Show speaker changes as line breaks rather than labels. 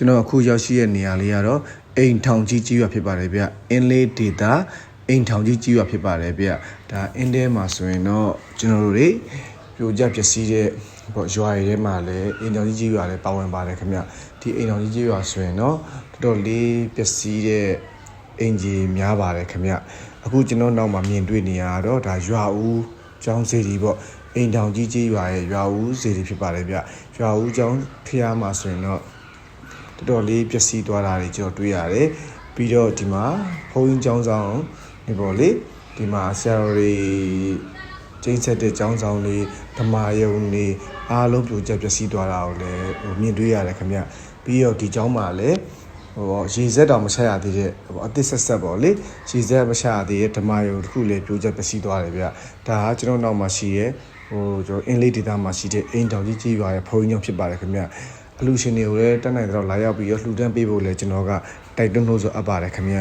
ကျွန်တော်အခုရောက်ရှိတဲ့နေရာလေးကတော့အိမ်ထောင်ကြီးကြီးရွာဖြစ်ပါတယ်ဗျအင်းလေးဒေတာအိမ်ထောင်ကြီးကြီးရွာဖြစ်ပါတယ်ဗျဒါအင်းထဲမှာဆိုရင်တော့ကျွန်တော်တို့တွေပြိုကျပျက်စီးတဲ့ပေါ့ရွာတွေထဲမှာလည်းအိမ်ထောင်ကြီးကြီးရွာလည်းပါဝင်ပါတယ်ခင်ဗျဒီအိမ်ထောင်ကြီးကြီးရွာဆိုရင်တော့တော်တော်လေးပျက်စီးတဲ့အင်ဂျီများပါတယ်ခင်ဗျအခုကျွန်တော်နောက်မှာမြင်တွေ့နေရတော့ဒါရွာဦးကျောင်းစီတီပေါ့အိမ်ထောင်ကြီးကြီးရွာရဲ့ရွာဦးစီတီဖြစ်ပါတယ်ဗျရွာဦးကျောင်းဖျားမှာဆိုရင်တော့တော်တော်လေးပျက်စီးသွားတာတွေကျွန်တော်တွေ့ရတယ်ပြီးတော့ဒီမှာဘုန်းကြီးကျောင်းဆောင်ဒီပေါ့လေဒီမှာဆရာတော်တွေကျင်းဆက်တဲ့ကျောင်းဆောင်တွေဓမ္မယုံတွေအားလုံးပြိုကျပျက်စီးသွားတာကိုလည်းမြင်တွေ့ရတယ်ခင်ဗျပြီးတော့ဒီကျောင်းမှာလည်းရေစက်တော်မချရသေးတဲ့အသစ်ဆက်ဆက်ပေါ့လေရေစက်မချရသေးတဲ့ဓမ္မယုံတစ်ခုလည်းပြိုကျပျက်စီးသွားတယ်ဗျဒါကကျွန်တော်နောက်မှာရှိရဲ့ကျွန်တော်အင်းလေးဒေသမှာရှိတဲ့အိမ်တောင်ကြီးကြီးရွာရဲ့ဘုန်းကြီးကျောင်းဖြစ်ပါတယ်ခင်ဗျအလူရှင်တွေကိုလည်းတက်နိုင်တော့လာရောက်ပြီးတော့လှူဒန်းပေးဖို့လည်းကျွန်တော်ကတိုက်တွန်းလို့ဆိုအပ်ပါတယ်ခင်ဗျ